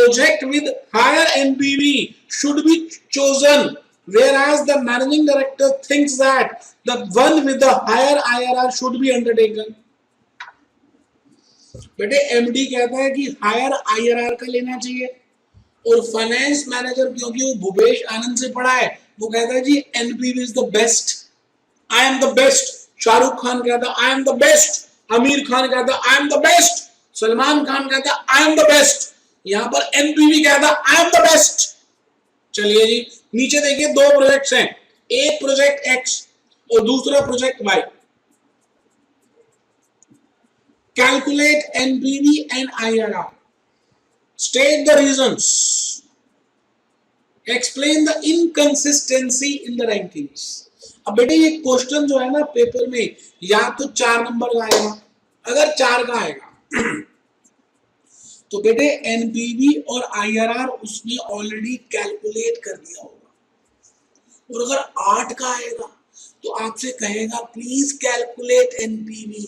project with higher NPV should be chosen, whereas the managing director thinks that the one with the higher IRR should be undertaken. बेटे MD कहता है कि higher IRR का लेना चाहिए, और finance manager क्योंकि वो भूपेश आनंद से पढ़ा है वो कहता है जी NPV is the best, I am the best. Shahrukh Khan कहता है I am the best, Aamir Khan कहता है I am the best, Salman Khan कहता है आई एम द बेस्ट, यहां पर एनपीवी कहता है आई एम द बेस्ट। चलिए जी नीचे देखिए दो प्रोजेक्ट्स हैं, एक प्रोजेक्ट एक्स और दूसरा project Y. Calculate NPV and IRR. State the reasons. Explain the inconsistency in the rankings. अब बेटे ये क्वेश्चन जो है ना पेपर में या तो 4 नंबर का आएगा, अगर 4 का आएगा तो बेटे एनपीवी और आईआरआर उसने ऑलरेडी कैलकुलेट कर दिया होगा, और अगर 8 का आएगा तो आपसे कहेगा please calculate NPV,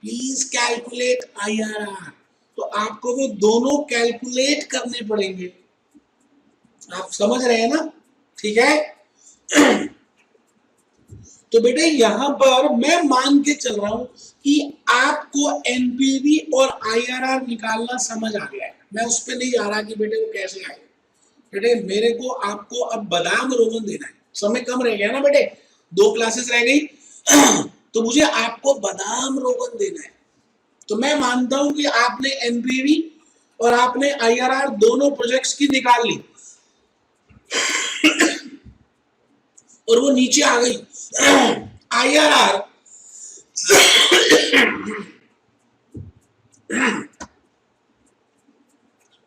please calculate IRR, तो आपको वो दोनों कैलकुलेट करने पड़ेंगे। आप समझ रहे हैं ना? ठीक है। तो बेटे यहां पर मैं मान के चल रहा हूं कि आपको एनपीवी और आईआरआर निकालना समझ आ गया है, मैं उस पर नहीं जा रहा कि बेटे वो कैसे आए। बेटे मेरे को आपको अब बादाम रोगन देना है, समय कम रह गया ना बेटे, 2 क्लासेस रह गई तो मुझे आपको बादाम रोगन देना है। तो मैं मानता हूं कि आपने एनपीवी और आपने आईआरआर दोनों प्रोजेक्ट्स की निकाल ली और वो नीचे आ गई आईआरआर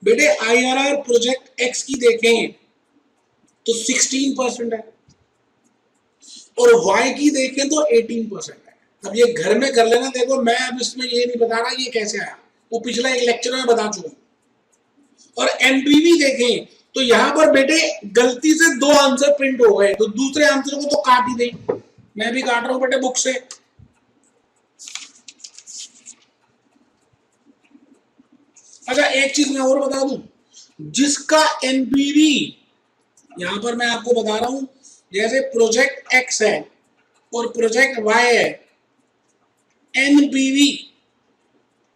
बेटे आईआरआर प्रोजेक्ट एक्स की देखें तो 16% है और y की देखें तो 18% है। अब ये घर में कर लेना, देखो मैं अब इसमें ये नहीं बता रहा ये कैसे आया, वो पिछला एक लेक्चर में बता चुका। और एनपीवी देखें तो यहां पर बेटे गलती से 2 आंसर प्रिंट हो गए, तो दूसरे आंसर को तो काट ही दें, मैं भी काट रहा हूं बेटे बुक से। अच्छा एक चीज मैं और बता दूं, जिसका एनपीवी यहां पर मैं आपको बता रहा हूं, जैसे प्रोजेक्ट एक्स है और प्रोजेक्ट वाई है, एनपीवी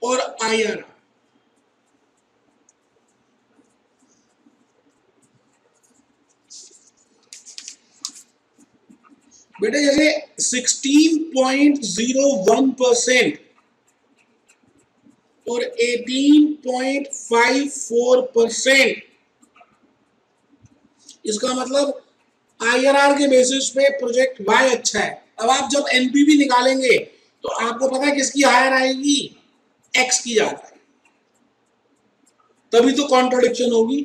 और आईआरआर बेटे जैसे 16.01% और 18.54%, इसका मतलब आईआरआर के बेसिस पे प्रोजेक्ट वाई अच्छा है। अब आप जब एनपीवी निकालेंगे तो आपको पता है किसकी हायर आएगी, एक्स की ज्यादा है, तभी तो कॉन्ट्राडिक्शन होगी।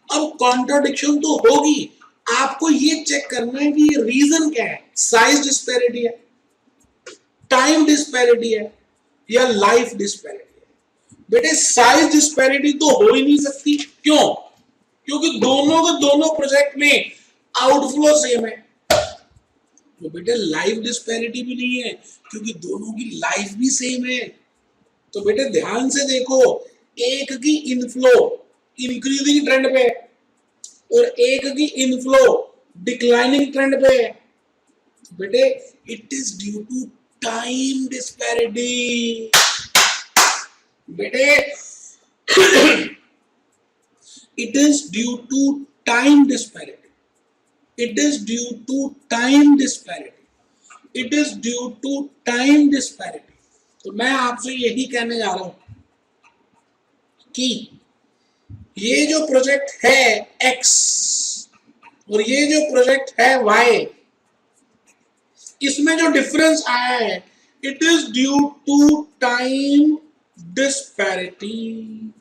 अब कॉन्ट्राडिक्शन तो होगी, आपको ये चेक करना है कि रीजन क्या है, साइज डिस्पैरिटी है, टाइम डिस्पैरिटी है या लाइफ डिस्पैरिटी है। बेटे साइज डिस्पैरिटी तो हो ही नहीं सकती, क्यों? क्योंकि दोनों के दोनों प्रोजेक्ट में आउटफ्लो सेम है। तो बेटे लाइफ डिस्पैरिटी भी नहीं है क्योंकि दोनों की लाइफ भी सेम है। तो बेटे ध्यान से देखो, एक की इनफ्लो इंक्रीजिंग ट्रेंड पे है और एक की इनफ्लो डिक्लाइनिंग ट्रेंड पे है। बेटे it is due to time disparity. बेटे it is due to time disparity, it is due to time disparity, it is due to time disparity। तो मैं आपसे यही कहने जा रहा हूं कि ये जो प्रोजेक्ट है X और ये जो प्रोजेक्ट है Y, इसमें जो डिफरेंस आया है it is due to time disparity.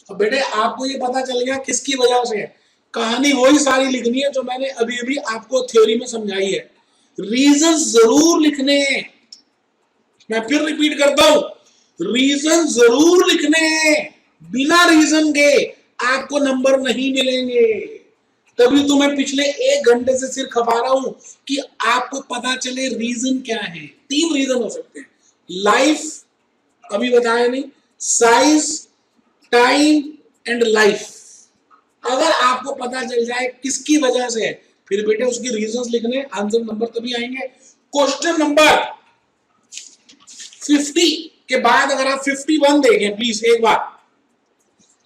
तो बेटे आपको ये पता चल गया किसकी वजह से है, कहानी वही सारी लिखनी है जो मैंने अभी अभी आपको थ्योरी में समझाई है। रीजन जरूर लिखने हैं, मैं फिर रिपीट करता हूं, रीजन जरूर लिखने हैं, बिना रीजन के आपको नंबर नहीं मिलेंगे। तभी तो मैं पिछले 1 घंटे से सिर खपा रहा हूं कि आपको पता चले रीजन क्या है। 3 रीजन हो सकते हैं, लाइफ अभी बताया नहीं, साइज, टाइम एंड लाइफ। अगर आपको पता चल जाए किसकी वजह से है, फिर बेटे उसकी रीजंस लिखने, आंसर नंबर तभी आएंगे। क्वेश्चन नंबर 50 के बाद अगर आप 51 देखें प्लीज एक बार,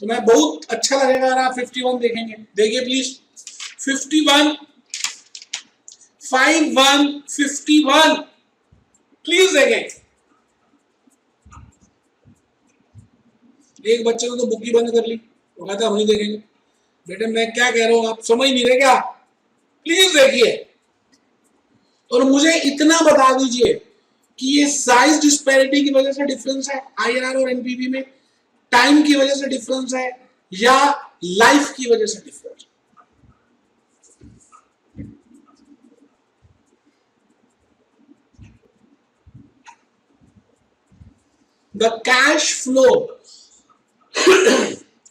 तो मैं बहुत अच्छा लगेगा अगर आप 51 देखेंगे। देखिए प्लीज 51, 51 प्लीज देखें। एक बच्चे ने तो बुक ही बंद कर ली, वो कहता हम नहीं देखेंगे। बेटे मैं क्या कह रहा हूं, आप समझ नहीं रहे क्या? प्लीज देखिए और मुझे इतना बता दीजिए कि ये साइज डिस्पैरिटी की वजह से डिफरेंस है आईआरआर और एनपीवी में, टाइम की वजह से डिफरेंस है, या लाइफ की वजह से difference. The cash flow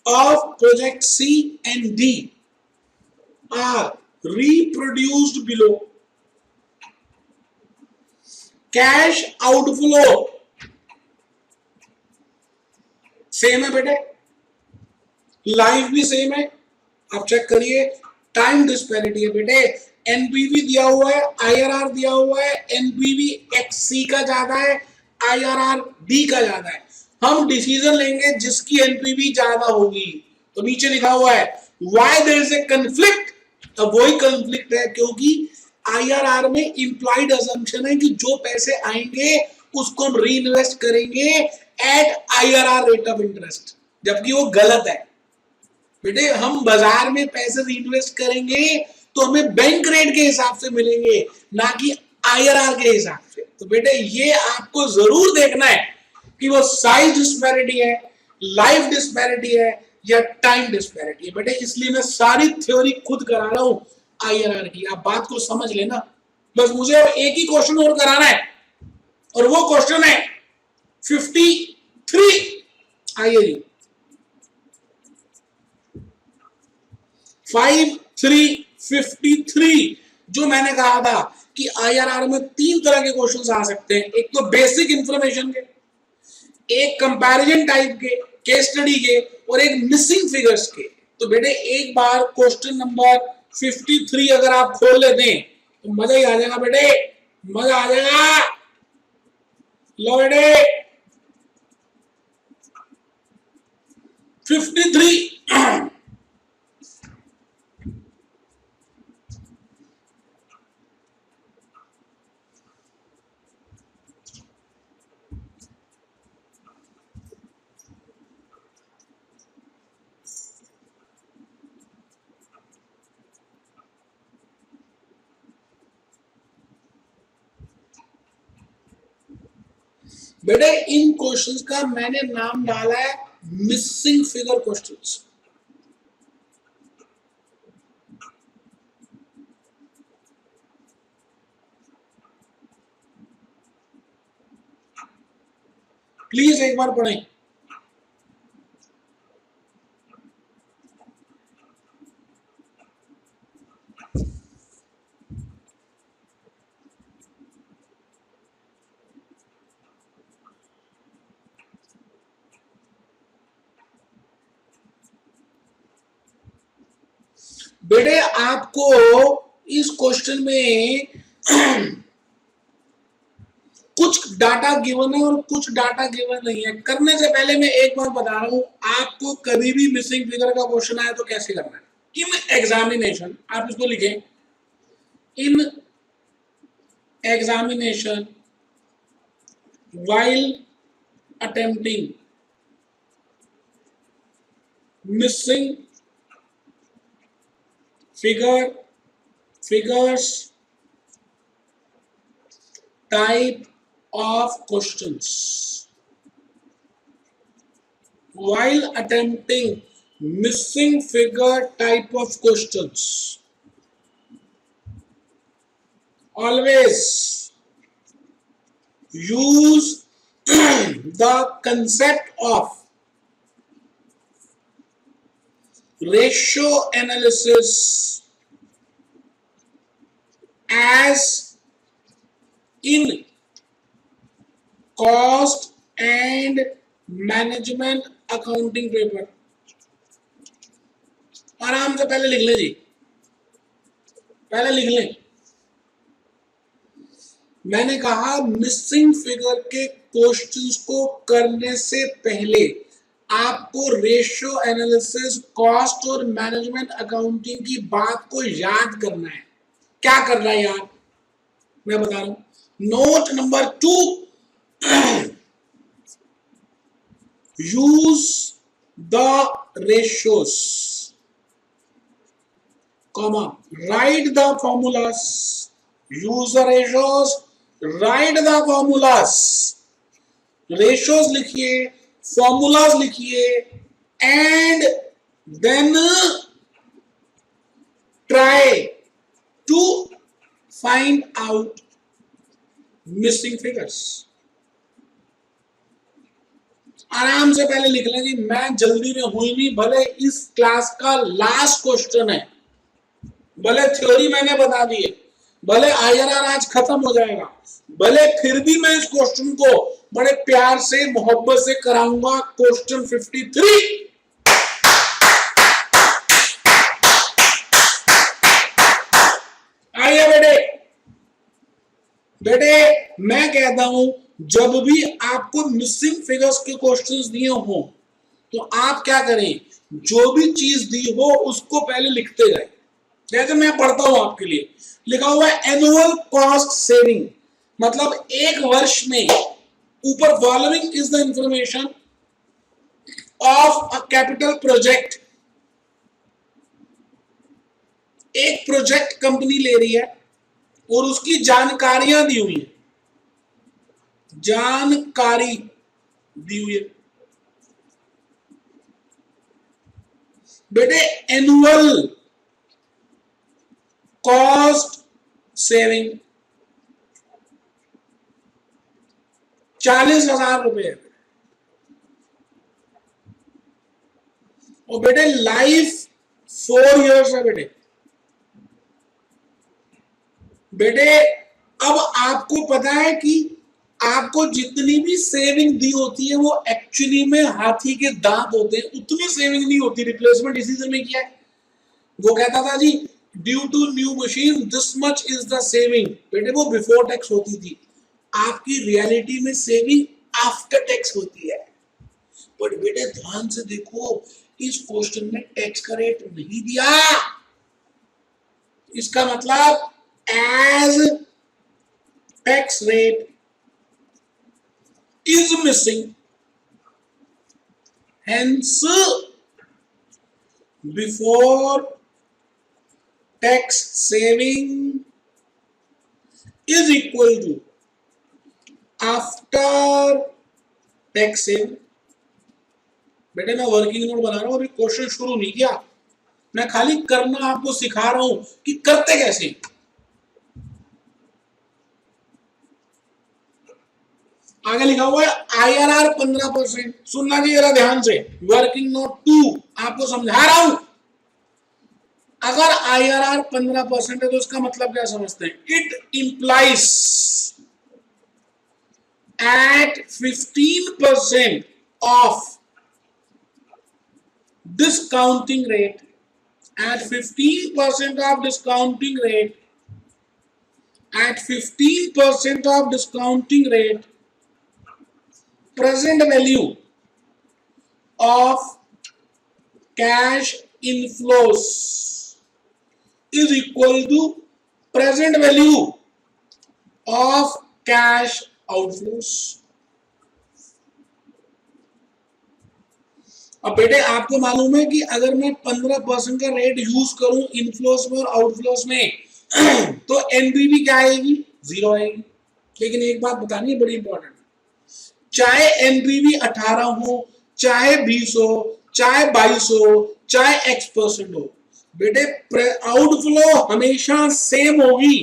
of project C and D are reproduced below. Cash outflow same है बेटे, लाइफ भी सेम है, आप चेक करिए। टाइम डिस्पैरिटी है बेटे, एनपीवी दिया हुआ है, आईआरआर दिया हुआ है, एनपीवी एक्ससी का ज्यादा है, आईआरआर डी का ज्यादा है। हम डिसीजन लेंगे जिसकी एनपीवी ज्यादा होगी। तो नीचे लिखा हुआ है why there is a conflict. अब वही कंफ्लिक्ट है क्योंकि आईआरआर में इंप्लॉइड अजम्पशन है कि जो पैसे आएंगे उसको हम री इन्वेस्ट करेंगे at IRR rate of interest, जबकि वो गलत है बेटे। हम बाजार में पैसे री इन्वेस्ट करेंगे तो हमें बैंक रेट के हिसाब से मिलेंगे, ना कि आईआरआर के हिसाब से। तो बेटे ये आपको जरूर देखना है कि वो साइज डिस्पैरिटी है, लाइफ डिस्पैरिटी है, या टाइम डिस्पैरिटी है बेटे। इसलिए मैं सारी थ्योरी खुद करा रहा हूं आईआरआर की, आप बात को समझ लेना। बस मुझे एक ही क्वेश्चन और कराना है और वो क्वेश्चन है 53। आइए जी 53 जो मैंने कहा था कि आईआरआर में 3 तरह के क्वेश्चंस आ सकते हैं। एक तो बेसिक इंफॉर्मेशन के, एक कंपैरिजन टाइप के, केस स्टडी के, और एक मिसिंग फिगर्स के। तो बेटे एक बार क्वेश्चन नंबर 53 अगर आप खोल लेते हैं तो मजा ही आ जाएगा बेटे, मजा आ जाएगा। लो बेटे 53। बेटे इन क्वेश्चंस का मैंने नाम डाला है मिसिंग फिगर क्वेश्चंस। प्लीज एक बार पढ़ें। बेटे आपको इस क्वेश्चन में कुछ डाटा गिवन है और कुछ डाटा गिवन नहीं है। करने से पहले मैं एक बात बता रहा हूं, आपको कभी भी मिसिंग फिगर का क्वेश्चन आया तो कैसे करना है। इन एग्जामिनेशन, आप इसको लिखें, in examination while attempting missing figures type of questions, while attempting missing figure type of questions, always use the concept of ratio analysis as in cost and management accounting paper, आराम से पहले लिख ले जी, पहले लिख ले। मैंने कहा मिसिंग फिगर के क्वेश्चंस को करने से पहले आपको रेशियो एनालिसिस, कॉस्ट और मैनेजमेंट अकाउंटिंग की बात को याद करना है। क्या कर रहा है यार, मैं बता रहा हूं। Note number 2, use the ratios, comma, write the formulas, use the ratios, write the formulas, ratios लिखिए, formulas लिखिए, and then try to find out missing figures। आराम से पहले लिख लें कि मैं जल्दी में हुई नहीं, भले इस क्लास का लास्ट क्वेश्चन है, भले थ्योरी मैंने बता दी है, भले आईआरआर आज खत्म हो जाएगा, भले फिर भी मैं इस क्वेश्चन को बड़े प्यार से मोहब्बत से कराऊंगा। क्वेश्चन 53, आइए बेटे, बेटे मैं कहता हूं जब भी आपको मिसिंग फिगर्स के क्वेश्चंस दिए हो तो आप क्या करें, जो भी चीज दी हो उसको पहले लिखते जाए। जैसे मैं पढ़ता हूं आपके लिए, लिखा हुआ है एनुअल कॉस्ट सेविंग, मतलब एक वर्ष में, ऊपर following is the information of a capital project. एक प्रोजेक्ट कंपनी ले रही है और उसकी जानकारियां दी हुई है, जानकारी दी हुई है बेटे। एनुअल कॉस्ट सेविंग 40,000 रुपए है और बेटे लाइफ 4 इयर्स है बेटे। बेटे अब आपको पता है कि आपको जितनी भी सेविंग दी होती है वो एक्चुअली में हाथी के दांत होते हैं, उतनी सेविंग नहीं होती। रिप्लेसमेंट डिसीजन में किया है, वो कहता था जी due to new machine this much is the saving, बेटे वो बिफोर टैक्स होती थी। आपकी रियलिटी में सेविंग आफ्टर टैक्स होती है। बट बेटे ध्यान से देखो, इस क्वेश्चन में टैक्स का रेट नहीं दिया, इसका मतलब as tax rate is missing, hence before tax saving is equal to after tax saving। बेटे मैं वर्किंग नोट बना रहा हूं, अभी क्वेश्चन शुरू नहीं किया, मैं खाली करना आपको सिखा रहा हूं कि करते कैसे। आगे लिखा हुआ है आईआरआर 15%, सुनना चाहिए जरा ध्यान से, वर्किंग नोट 2 आपको समझा रहा हूं। अगर आईआरआर 15% है तो इसका मतलब क्या समझते हैं, it implies at 15% of discounting rate, at 15% of discounting rate, at 15% of discounting rate, present value of cash inflows is equal to present value of cash outflows। अब बेटे आपको मालूम है कि अगर मैं 15% का रेट यूज करूं इनफ्लोस में और आउटफ्लोस में तो एनपीवी क्या आएगी, 0 आएगी। लेकिन एक बात बतानी है बड़ी इंपॉर्टेंट, चाहे एनपीवी 18 हो, चाहे 20 हो, चाहे 22 हो, चाहे X% हो, बेटे आउटफ्लो हमेशा सेम होगी,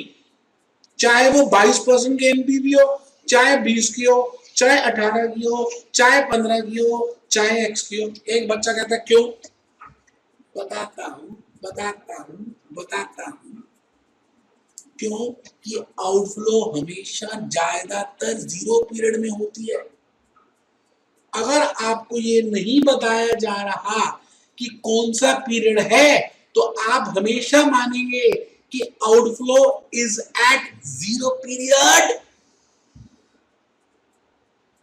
चाहे वो 22% की एनपीवी हो, चाहे 20 की हो, चाहे 18 की हो, चाहे 15 की हो, चाहे X की हो। एक बच्चा कहता है क्यों, बताता हूं क्यों, कि आउटफ्लो हमेशा ज्यादातर 0 पीरियड में होती है। अगर आपको ये नहीं बताया जा रहा कि कौन सा पीरियड है तो आप हमेशा मानेंगे कि outflow is at zero period.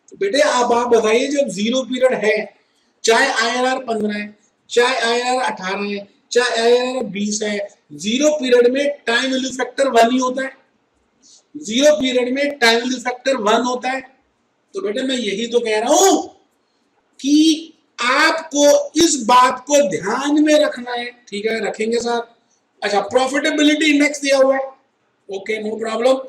तो बेटे अब आप बताइए जब जीरो पीरियड है, चाहे IRR 15 है, चाहे IRR 18 है, चाहे IRR 20 है, जीरो पीरियड में टाइम वैल्यू फैक्टर 1 ही होता है। जीरो पीरियड में टाइम वैल्यू फैक्टर 1 होता है। तो बेटे मैं यही तो कह रहा हूं कि आपको इस बात को ध्यान में रखना है। ठीक है, रखेंगे सर। अच्छा, प्रॉफिटेबिलिटी इंडेक्स दिया हुआ है, ओके नो प्रॉब्लम।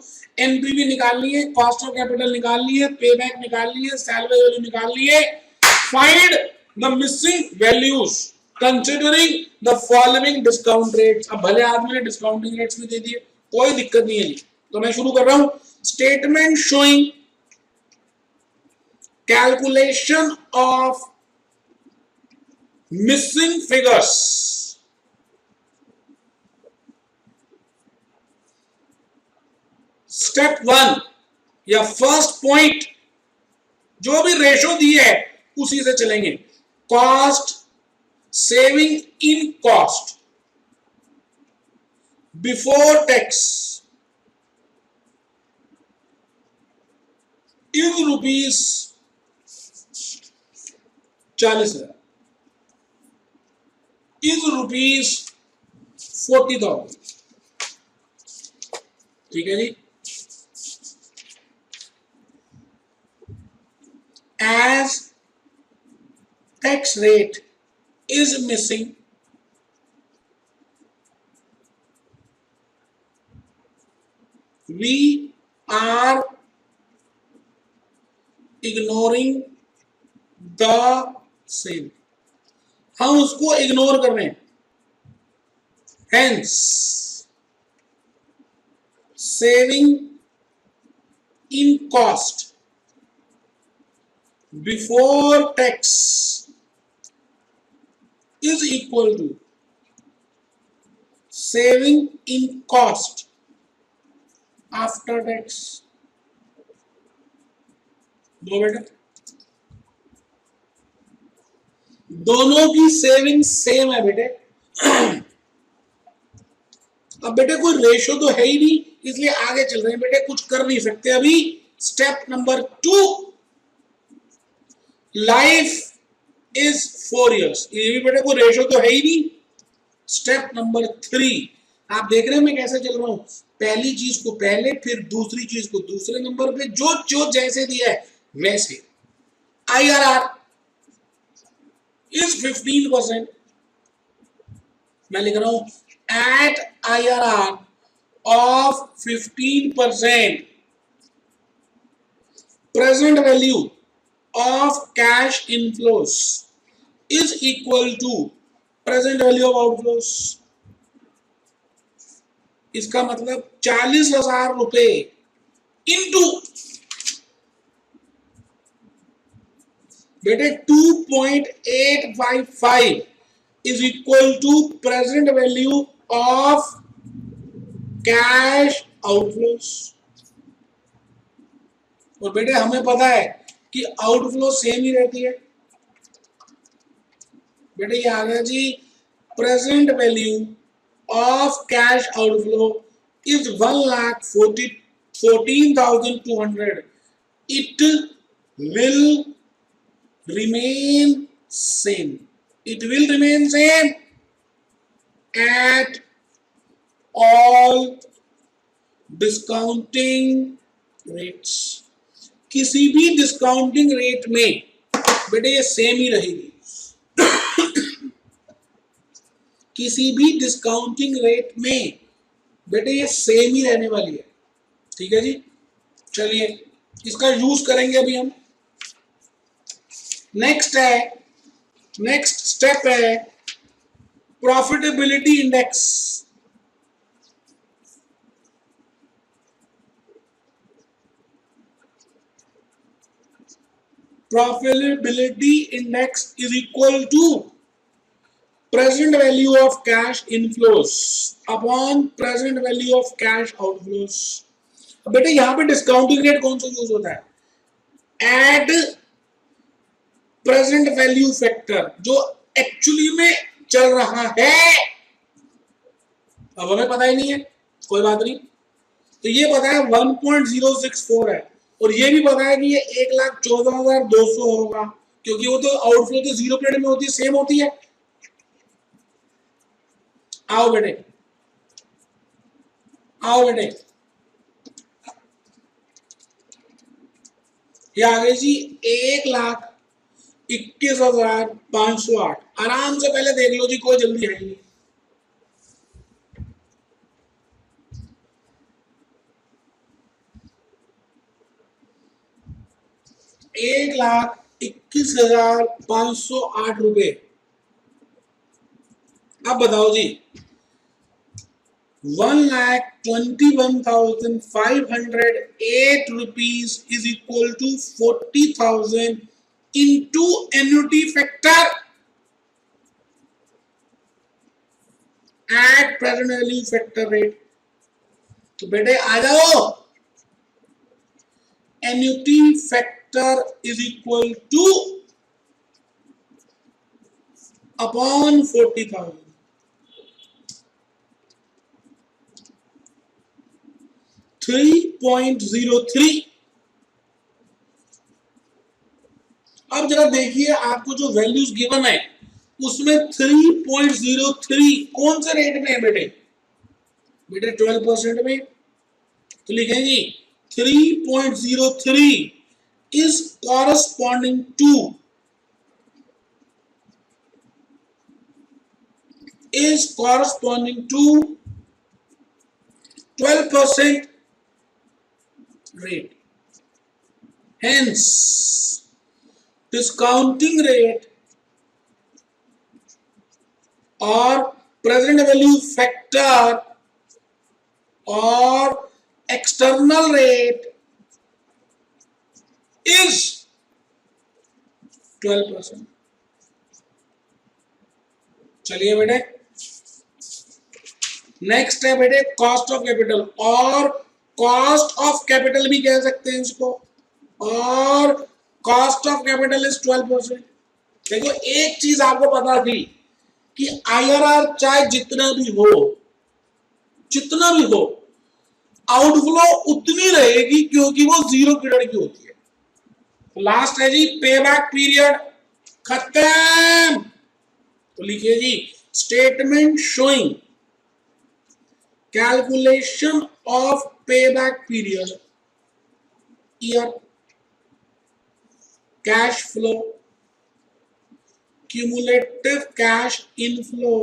एनपीवी निकालनी है, कॉस्ट ऑफ कैपिटल निकालनी है, पे बैक निकालनी है, सैलरी वैल्यू निकालनी है। Find the missing values considering the following discount rates. अब भले आदमी ने डिस्काउंटिंग रेट्स में दे दिए, कोई दिक्कत नहीं है जी। तो मैं शुरू कर रहा हूं। Statement showing calculation of missing figures। Step 1 या फर्स्ट पॉइंट, जो भी रेशो दी है उसी से चलेंगे। Cost saving in cost before tax is rupees 40,000 is rupees 40,000। ठीक है जी। As tax rate is missing, we are ignoring the same। हम उसको इग्नोर कर रहे हैं। Hence, saving in cost before tax is equal to saving in cost after tax। दो बेटा, दोनों की सेविंग सेम है बेटे। अब बेटे कोई रेशो तो है ही नहीं, इसलिए आगे चल रहे हैं बेटे, कुछ कर नहीं सकते अभी। Step number 2, life is 4 years। ये भी बेटे कोई रेशो तो है ही नहीं। स्टेप नंबर 3, आप देख रहे हैं मैं कैसे चल रहा हूं। पहली चीज को पहले, फिर दूसरी चीज को दूसरे नंबर पे, जो जो जैसे दिया है वैसे। IRR is 15%। मैं लिख रहा हूं at IRR of 15%, present value of cash inflows is equal to present value of outflows। इसका मतलब 40,000 रुपए इंटू बेटे 2.855 is equal to present value of cash outflows। और बेटे हमें पता है कि आउटफ्लो सेम ही रहती है। बेटे ये आ गया जी, present value of cash outflow is 1,14,200। It will remain same। It will remain same at all discounting rates। किसी भी डिस्काउंटिंग रेट में बेटे ये सेम ही रहेगी। किसी भी डिस्काउंटिंग रेट में बेटे ये सेम ही रहने वाली है। ठीक है जी, चलिए इसका यूज करेंगे अभी हम। नेक्स्ट स्टेप है profitability index. Profitability index is equal to present value of cash inflows upon present value of cash outflows। बेटे यहां पे डिस्काउंटिंग रेट कौन सा यूज होता है? एड प्रेजेंट वैल्यू फैक्टर जो एक्चुअली में चल रहा है, अब हमें पता ही नहीं है, कोई बात नहीं। तो ये पता है 1.064 है, और ये भी पता है कि ये 1,14,200 होगा, क्योंकि वो तो आउटफ्लो तो 0 पीरियड में होती है, सेम होती है। आओ बेटे, आओ बेटे, ये आ गई जी 1,21,508। आराम से पहले देख लो जी, कोई जल्दी है नहीं। 1,21,508 रुपए। अब बताओ जी, 1,21,508 rupees is equal to 40,000 into annuity factor at present value factor rate। तो बेटे आ जाओ, annuity factor is equal to upon 40,000। 3.03। अब जरा देखिए, आपको जो वैल्यूज गिवन है उसमें 3.03 कौन से रेट में है बेटे? बेटे 12% में। तो लिखें जी 3.03 is corresponding to 12% rate। Hence, discounting rate or present value factor or external rate is 12%। चलिए बेटे, नेक्स्ट है बेटे कॉस्ट ऑफ कैपिटल, और कॉस्ट ऑफ कैपिटल भी कह सकते हैं इसको, और कॉस्ट ऑफ कैपिटल इज 12%। देखो एक चीज आपको पता थी कि आईआरआर चाहे जितना भी हो, आउटफ्लो उतनी रहेगी, क्योंकि वो 0 पीरियड की होती है। लास्ट है जी पे बैक पीरियड, खत्म। तो लिखिए जी स्टेटमेंट शोइंग कैलकुलेशन ऑफ पे back period, year, cash flow, cumulative cash inflow,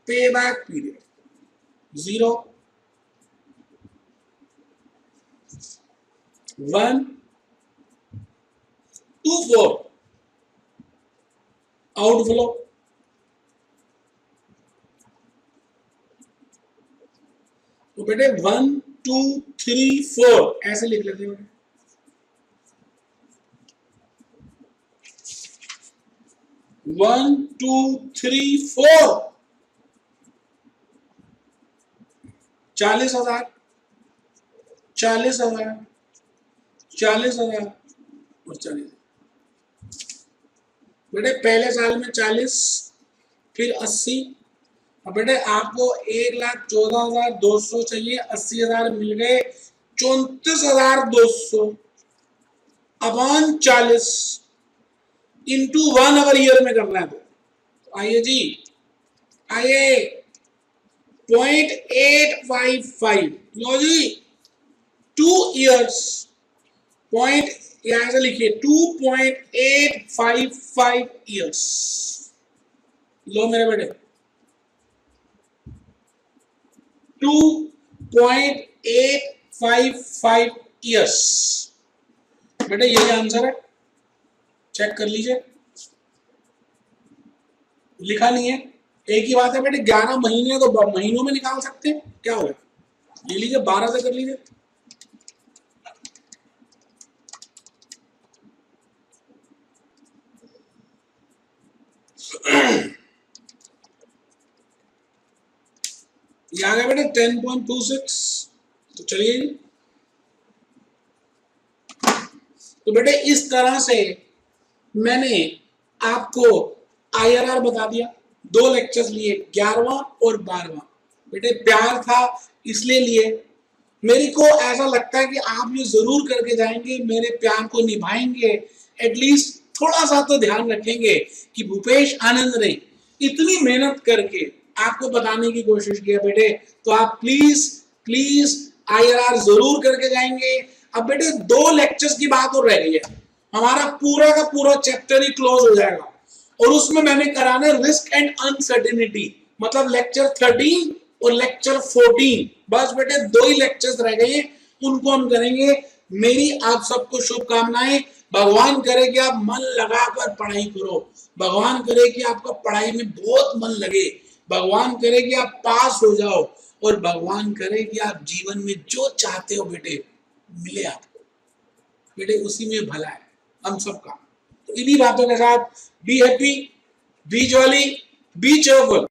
payback period 0, 1 2 4 outflow, तो बेटे 1 2 3 4 ऐसे लिख लेते हैं बेटे। 1 2 3 4 40,000, 40,000, 40,000 और 40,000। बेटे पहले साल में 40, फिर 80। अब बेटे आपको 1,14,200 चाहिए, 80,000 मिल गए, 34,200 अपॉन 40 इंटू 1 अगर ईयर में करना है तो आइए जी, आइए 0.855 लो जी 2 ईयर्स, पॉइंट यहां से लिखिए 2.855 ईयर्स लो मेरे बेटे, 2.855 ईयर्स। बेटे यही आंसर है, चेक कर लीजिए, लिखा नहीं है। एक ही बात है बेटे, 11 महीने तो महीनों में निकाल सकते हैं, क्या होगा, ये लीजिए 12 से कर लीजिए। ये आ गया बेटे 10.26। तो चलिए जी तो बेटे इस तरह से मैंने आपको IRR बता दिया। 2 लेक्चर्स लिए, 11वां और 12वां। बेटे प्यार था इसलिए लिए। मेरे को ऐसा लगता है कि आप ये जरूर करके जाएंगे, मेरे प्यार को निभाएंगे, एटलीस्ट थोड़ा सा तो ध्यान रखेंगे कि भूपेश आनंद ने इतनी मेहनत करके आपको बताने की कोशिश किया बेटे, तो आप प्लीज प्लीज IRR जरूर करके जाएंगे। अब बेटे 2 लेक्चर्स की बात और रह गई है, हमारा पूरा का पूरा चैप्टर ही क्लोज हो जाएगा। और उसमें मैंने कराना रिस्क एंड अनसर्टेनिटी, मतलब लेक्चर 13 और लेक्चर 14। बस बेटे 2 ही लेक्चर्स रह गए हैं, उनको हम करेंगे। मेरी आप सबको शुभकामनाएं। भगवान करे कि आप मन लगाकर पढ़ाई करो, भगवान करे कि आपका पढ़ाई में बहुत मन लगे, भगवान करे कि आप पास हो जाओ, और भगवान करे कि आप जीवन में जो चाहते हो बेटे मिले आपको। बेटे उसी में भला है हम सबका। तो इन्हीं बातों के साथ be happy, B jolly, B cheerful.